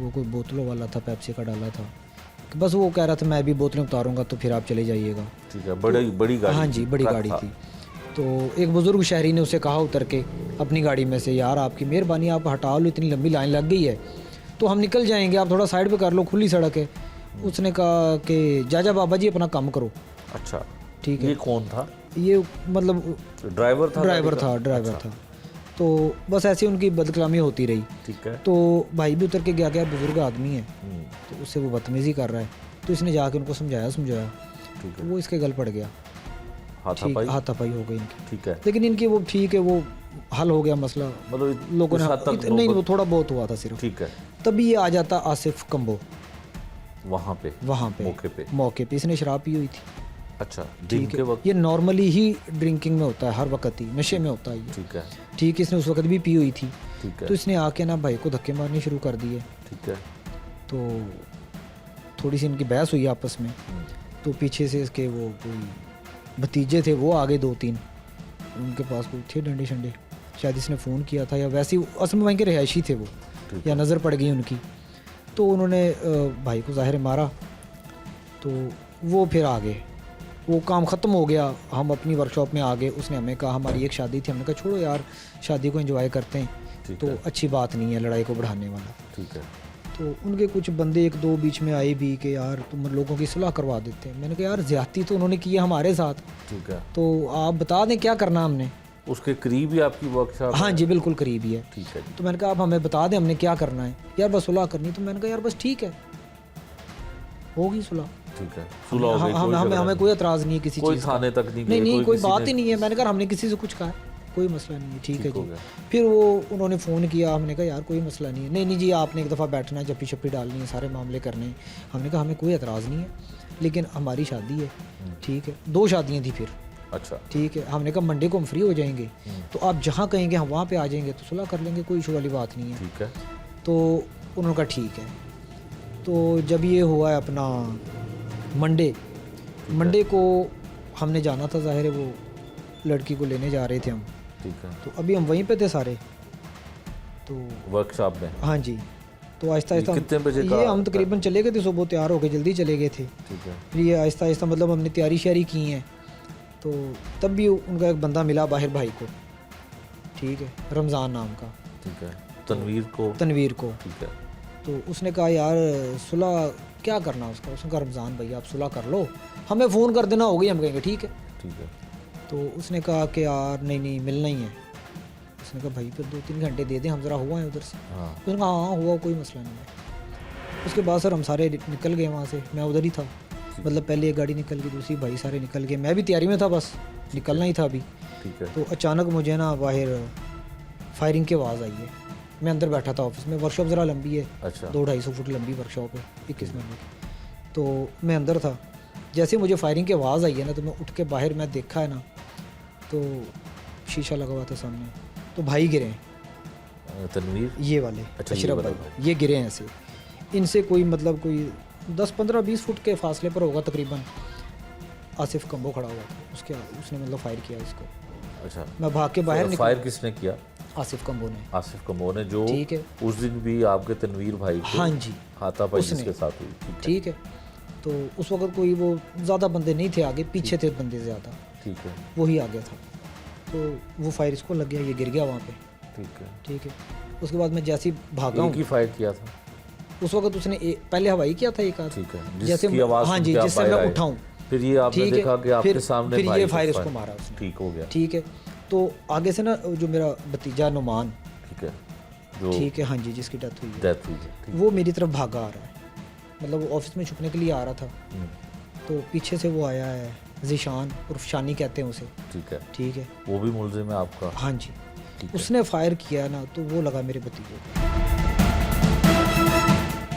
वो कोई बोतलों वाला था, पेप्सी का डाला था कि बस वो कह रहा था मैं भी बोतलें उतारूंगा तो फिर आप चले जाइएगा। ठीक है, बड़ी गाड़ी? हाँ जी, बड़ी ट्रक गाड़ी था। थी। तो एक बुज़ुर्ग शहरी ने उसे कहा उतर के अपनी गाड़ी में से, यार आपकी मेहरबानी, आप हटा लो, इतनी लंबी लाइन लग गई है तो हम निकल जाएंगे, आप थोड़ा साइड पे कर लो, खुली सड़क है। उसने कहा कि जाजा बाबा जी अपना काम करो। अच्छा, ठीक है। ये कौन था? ये मतलब ड्राइवर था? ड्राइवर गाड़ी था, का? ड्राइवर अच्छा, था। तो बस ऐसी उनकी बदकलामी होती रही। ठीक है। तो भाई भी उतर के गया, क्या बुजुर्ग आदमी है हम्म, तो उससे वो बदतमीज़ी कर रहा है, तो इसने जाके उनको समझाया ठीक तो है। वो इसके गल पड़ गया, हाथापाई? हाथापाई हो गई इनकी। ठीक है, लेकिन इनकी वो ठीक है, वो हल हो गया मसला। मतलब लोगों ने इस हद तक नहीं, वो नौबत- थोड़ा बहुत हुआ था सिर्फ। ठीक है। तभी ये आ जाता आसिफ कंबो वहाँ पे वहाँ पे मौके पे इसने शराब पी हुई थी। अच्छा, दिन ठीक के है, वक्त? ये नॉर्मली ही ड्रिंकिंग में होता है, हर वक्त ही नशे में होता है ये। ठीक है, ठीक है, इसने उस वक्त भी पी हुई थी, ठीक है, तो इसने आके ना भाई को धक्के मारने शुरू कर दिए। ठीक है। तो थोड़ी सी इनकी बहस हुई आपस में, तो पीछे से इसके वो कोई भतीजे थे, वो आगे 2-3, उनके पास कोई थे डंडे शंडे, शायद इसने फ़ोन किया था या वैसे ही, असल में वहीं के रिहायशी थे वो, ठीक या है। नज़र पड़ गई उनकी, तो उन्होंने भाई को ज़ाहिर मारा, तो वो फिर आ गए, वो काम ख़त्म हो गया, हम अपनी वर्कशॉप में आ गए। उसने हमें कहा हमारी एक शादी थी, हमने कहा छोड़ो यार शादी को एंजॉय करते हैं, ठीक तो है। अच्छी बात नहीं है लड़ाई को बढ़ाने वाला। ठीक है। तो उनके कुछ बंदे 1-2 बीच में आए भी कि यार तुम लोगों की सुलह करवा देते हैं। मैंने कहा यार ज़्यादती तो उन्होंने की है हमारे साथ, ठीक है। तो आप बता दें क्या करना हमने। उसके करीब ही आपकी वर्कशॉप? हाँ जी, बिल्कुल करीब ही है। ठीक है। तो मैंने कहा आप हमें बता दें हमने क्या करना है। यार बस सुलह करनी। तो मैंने कहा यार बस ठीक है, होगी सुलह। ठीक है, सुलह हो गई, कोई झगड़ा हमें नहीं। कोई एतराज़ नहीं है किसी कोई चीज़ का। थाने तक नहीं नहीं गए, नहीं, कोई किसी बात ने- ही नहीं है। मैंने कहा हमने किसी से कुछ कहा है, कोई मसला नहीं है, ठीक है ठीक हो जी। गया। फिर वो उन्होंने फ़ोन किया, हमने कहा यार कोई मसला नहीं है। नहीं नहीं जी, आपने एक दफ़ा बैठना है, जप्पी शप्पी डालनी है, सारे मामले करने हैं। हमने कहा हमें कोई एतराज़ नहीं है, लेकिन हमारी शादी है, ठीक है, 2 शादियाँ थी फिर, अच्छा, ठीक है। हमने कहा मंडे को हम फ्री हो जाएंगे, तो आप जहाँ कहेंगे हम वहाँ पे आ जाएंगे, तो सुलह कर लेंगे, कोई इशू वाली बात नहीं है। ठीक है। तो उन्होंने कहा ठीक है। तो जब ये हुआ है अपना मंडे को हमने जाना था, ज़ाहिर है वो लड़की को लेने जा रहे थे हम, ठीक है। तो अभी हम वहीं पे थे सारे, तो वर्कशॉप में? हाँ जी। तो आहिस्ता आहिस्ता कितने बजे का? ये हम तकरीबन चले गए थे, सुबह तैयार होके जल्दी चले गए थे। ठीक है। फिर ये आहिस्ता आहिस्ता मतलब हमने तैयारी श्यारी की हैं, तो तब भी उनका एक बंदा मिला बाहर भाई को, ठीक है, रमज़ान नाम का, ठीक है। तनवीर को? तनवीर को। ठीक है। तो उसने कहा यार सुलह क्या करना उसका, उसने कहा रमज़ान भैया आप सुलह कर लो, हमें फ़ोन कर देना होगी, हम कहेंगे ठीक है। ठीक है। तो उसने कहा कि यार नहीं नहीं मिलना ही है। उसने कहा भाई फिर 2-3 घंटे दे दें, हम ज़रा हुआ है उधर से। हाँ। उसने कहा हाँ हुआ, कोई मसला नहीं है। उसके बाद सर हम सारे निकल गए वहाँ से, मैं उधर ही था, मतलब पहले एक गाड़ी निकल गई, दूसरी भाई सारे निकल गए, मैं भी तैयारी में था, बस निकलना ही था अभी। ठीक है। तो अचानक मुझे ना बाहर फायरिंग की आवाज़ आई है। मैं अंदर बैठा था ऑफिस में, वर्कशॉप ज़रा लंबी है, अच्छा। 200-250 फुट लंबी वर्कशॉप है, 21 महीने की। तो मैं अंदर था, जैसे मुझे फायरिंग की आवाज़ आई है ना, तो मैं उठ के बाहर मैं देखा है ना, तो शीशा लगा हुआ था सामने, तो भाई गिरे हैं तनवीर, ये वाले, अच्छा, ये अशरफ वाला भाई, ये गिरे हैं ऐसे। इनसे कोई मतलब कोई 10-15-20 फुट के फासले पर होगा तकरीबन। आसिफ कंबो खड़ा हुआ था, उसने मतलब फायर किया इसको। अच्छा। मैं भाग के बाहर निकला। फायर किसने किया? आसिफ कंबो ने। आसिफ कमो ने, जो ठीक है। उस दिन भी आपके तनवीर भाई को हाँ जी, हाथापाई उसने। जिसके साथ हुई। ठीक है। ठीक है। तो उस वक्त कोई वो ज़्यादा बंदे नहीं थे आगे, पीछे थे बंदे ज़्यादा, ठीक है। वही आगे था। तो वो फायर इसको लग गया, ये गिर गया वहाँ पे। ठीक है। ठीक है। उसके बाद मैं जैसे ही भागा एक ही हूँ, फायर किया था? उस वक्त उसने पहले हवाई किया था एक आध, ठीक है। जैसे जिसकी आवाज़ हाँ सुन जी, के आप जिससे बाहर मैं आए। उठाऊँ, फिर ये आपने ठीक है। देखा कि आपके सामने फिर भाई ये को फायर इसको मारा उसने। ठीक हो गया। ठीक है। तो आगे से ना जो मेरा भतीजा नुमान, ठीक है, जो ठीक है, हाँ जी, जिसकी डेथ हुई है, डेथ हुई है। ठीक। वो मेरी तरफ भागा आ रहा है, मतलब वो ऑफिस में छुपने के लिए आ रहा था। हम्म, तो पीछे से वो आया है, ज़ीशान उर्फ शानी कहते हैं उसे। ठीक है। ठीक है। वो भी मुलजिम है आपका? हाँ जी। ठीक है। उसने फायर किया ना, तो वो लगा मेरे भतीजे को,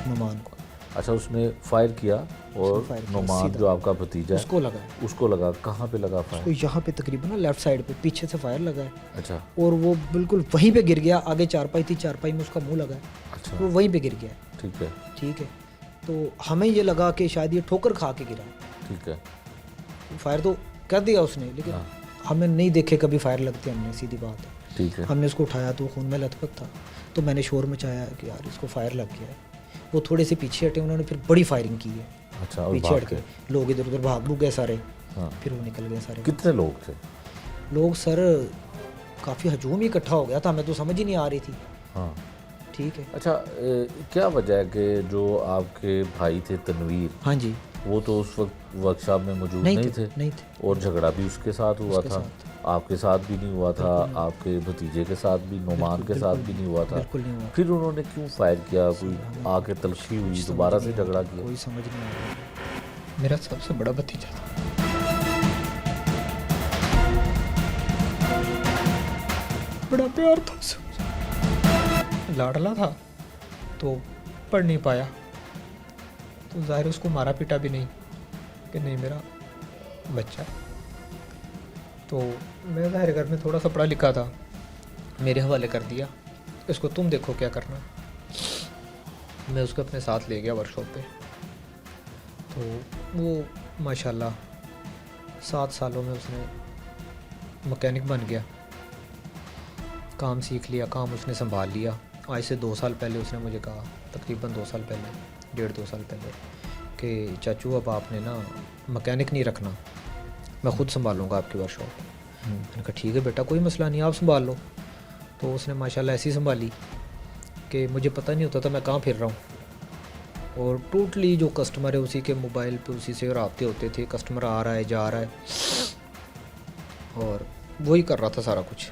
नुमान को। अच्छा, उसने फायर किया और फायर किया नुमान सीधा। जो आपका भतीजा है उसको लगा है, उसको लगा। कहाँ पे लगा उसको फायर? यहाँ पे तकरीबन ना लेफ्ट साइड पे पीछे से फायर लगा है, अच्छा। और वो बिल्कुल वहीं पे गिर गया। आगे चारपाई थी, चारपाई में उसका मुंह लगा है, अच्छा। वो वहीं पे गिर गया है। ठीक है। ठीक है। तो हमें ये लगा कि शायद ये ठोकर खा के गिरा है। ठीक है। फायर तो कर दिया उसने, लेकिन हाँ। हमें नहीं देखे कभी फायर लगते हमने, सीधी बात है। ठीक है। हमने उसको उठाया तो वो खून में लथपथ था, तो मैंने शोर मचाया कि यार इसको फायर लग गया है। वो थोड़े से पीछे हटे, उन्होंने फिर बड़ी फायरिंग की है। अच्छा, और पीछे भाग हट के के? लोग इधर उधर भाग भूग गए सारे। हाँ। फिर वो निकल गए सारे। कितने लोग थे? लोग सर काफ़ी हजूम ही इकट्ठा हो गया था, हमें तो समझ ही नहीं आ रही थी। हाँ। ठीक है। अच्छा, क्या वजह है कि जो आपके भाई थे तनवीर, हाँ जी, वो तो उस वक्त वर्कशॉप में मौजूद नहीं नहीं थे, थे, नहीं थे। और झगड़ा भी उसके साथ हुआ उसके था, साथ। आपके साथ भी नहीं हुआ था, आपके भतीजे के साथ भी, नोमान के साथ भी नहीं हुआ था। बिल्कुल नहीं हुआ। फिर उन्होंने क्यों फायर किया? कोई आके तलखी हुई, समझ दोबारा से नहीं आ झगड़ा रहा, किया? कोई समझ नहीं आ रहा। मेरा सबसे बड़ा भतीजा था, बड़ा प्यार था उससे, लाडला था, तो पढ़ नहीं पाया, तो जाहिर उसको मारा पीटा भी नहीं कि नहीं मेरा बच्चा। तो मैं जाहिर घर में थोड़ा सा पढ़ा लिखा था, मेरे हवाले कर दिया, इसको तुम देखो क्या करना। मैं उसको अपने साथ ले गया वर्कशॉप पे, तो वो माशाल्लाह 7 सालों में उसने मैकेनिक बन गया, काम सीख लिया, काम उसने संभाल लिया। आज से 2 साल पहले उसने मुझे कहा, तकरीबन 2 साल पहले, 1.5-2 साल पहले, कि चाचू अब आपने ना मैकेनिक नहीं रखना, मैं ख़ुद संभालूंगा आपकी वर्कशॉप। मैंने कहा ठीक है बेटा, कोई मसला नहीं, आप संभाल लो। तो उसने माशाल्लाह ऐसी संभाली कि मुझे पता नहीं होता था मैं कहाँ फिर रहा हूँ, और टोटली जो कस्टमर है उसी के मोबाइल पे उसी से राब्ते होते थे, कस्टमर आ रहा है जा रहा है, और वही कर रहा था सारा कुछ।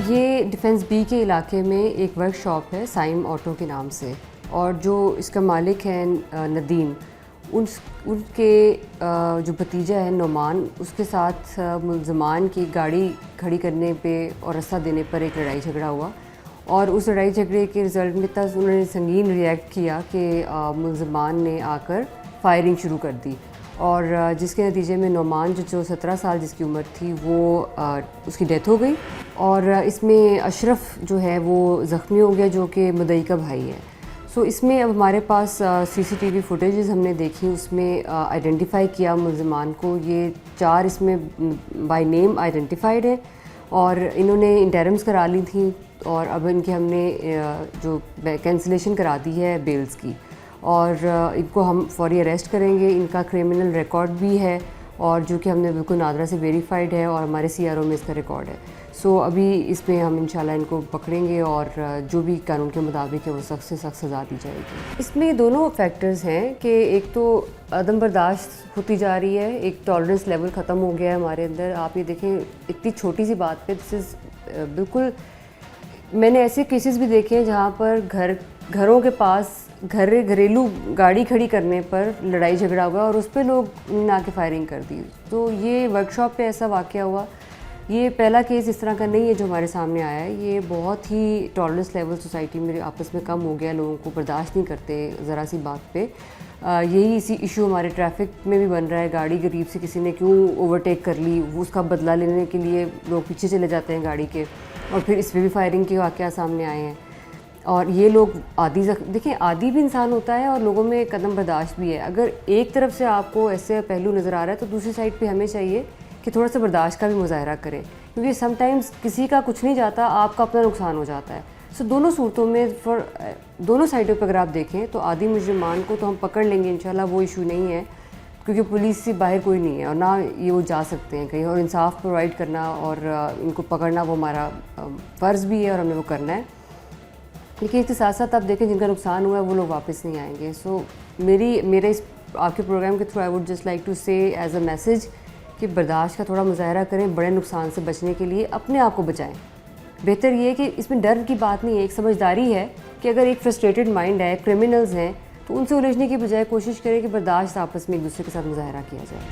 ये डिफेंस बी के इलाके में एक वर्कशॉप है साइम ऑटो के नाम से, और जो इसका मालिक है नदीम, उनके जो भतीजा है नोमान, उसके साथ मुलजमान की गाड़ी खड़ी करने पे और रास्ता देने पर एक लड़ाई झगड़ा हुआ, और उस लड़ाई झगड़े के रिज़ल्ट में तक उन्होंने संगीन रिएक्ट किया कि मुलजमान ने आकर फायरिंग शुरू कर दी, और जिसके नतीजे में नोमान जो 17 साल जिसकी उम्र थी वो उसकी डेथ हो गई, और इसमें अशरफ जो है वो ज़ख्मी हो गया, जो कि मुद्दई का भाई है। सो इसमें अब हमारे पास सीसीटीवी फुटेजेस हमने देखी, उसमें आइडेंटिफाई किया मुलजमान को। ये 4 इसमें बाय नेम आइडेंटिफाइड है, और इन्होंने इंटरम्स करा ली थी, और अब इनके हमने जो कैंसिलेशन करा दी है बेल्स की, और इनको हम फौरी अरेस्ट करेंगे। इनका क्रिमिनल रिकॉर्ड भी है, और जो कि हमने बिल्कुल नादरा से वेरीफाइड है, और हमारे CRO में इसका रिकॉर्ड है। सो अभी इसमें हम इंशाल्लाह इनको पकड़ेंगे और जो भी कानून के मुताबिक है वो सख्त से सख्त सज़ा दी जाएगी। इसमें दोनों फैक्टर्स हैं कि एक तो अदम बर्दाश्त होती जा रही है, एक टॉलरेंस लेवल ख़त्म हो गया है हमारे अंदर। आप ये देखें इतनी छोटी सी बात पे दिस इज़ बिल्कुल, मैंने ऐसे केसेस भी देखे हैं जहाँ पर घरों के पास घरेलू गाड़ी खड़ी करने पर लड़ाई झगड़ा हुआ और उस पर लोग ने आके फायरिंग कर दी। तो ये वर्कशॉप पे ऐसा वाक़या हुआ। ये पहला केस इस तरह का नहीं है जो हमारे सामने आया है। ये बहुत ही टॉलरेंस लेवल सोसाइटी में आपस में कम हो गया, लोगों को बर्दाश्त नहीं करते ज़रा सी बात पे। यही इसी इशू हमारे ट्रैफिक में भी बन रहा है। गाड़ी गरीब से किसी ने क्यों ओवरटेक कर ली, वो उसका बदला लेने के लिए लोग पीछे चले जाते हैं गाड़ी के, और फिर इस पर भी फायरिंग के वाक़या सामने आए हैं। और ये लोग देखिए आदी भी इंसान होता है और लोगों में कदम बर्दाश्त भी है। अगर एक तरफ से आपको ऐसे पहलू नज़र आ रहा है तो दूसरी साइड पे हमें चाहिए कि थोड़ा सा बर्दाश्त का भी मुजाहरा करें, क्योंकि समटाइम्स किसी का कुछ नहीं जाता, आपका अपना नुकसान हो जाता है। सो दोनों सूरतों में दोनों साइडों पर अगर आप देखें तो आदी मुजरिमान को तो हम पकड़ लेंगे इंशाल्लाह, वो इशू नहीं है, क्योंकि पुलिस से बाहर कोई नहीं है और ना ये वो जा सकते हैं कहीं। और इंसाफ प्रोवाइड करना और इनको पकड़ना वो हमारा फ़र्ज़ भी है और हमें वो करना है। लेकिन इसके साथ साथ आप देखें जिनका नुकसान हुआ है वो लोग वापस नहीं आएंगे। सो मेरे इस आपके प्रोग्राम के through I would just like to say as a message कि बर्दाश्त का थोड़ा मुजाहरा करें, बड़े नुकसान से बचने के लिए अपने आप को बचाएं। बेहतर ये है कि इसमें डर की बात नहीं है, एक समझदारी है कि अगर एक फ्रस्ट्रेटेड माइंड है, क्रिमिनल्स हैं, तो उनसे उलझने की बजाय कोशिश करें कि बर्दाश्त आपस में एक दूसरे के साथ मुजाहरा किया जाए।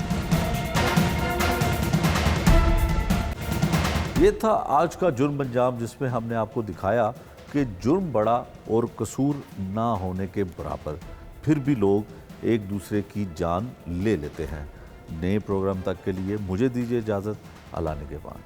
ये था आज का जुर्म अंजाम, जिसमें हमने आपको दिखाया कि जुर्म बड़ा और कसूर ना होने के बराबर, फिर भी लोग एक दूसरे की जान ले लेते हैं। नए प्रोग्राम तक के लिए मुझे दीजिए इजाज़त। अल्लाह निगहबान।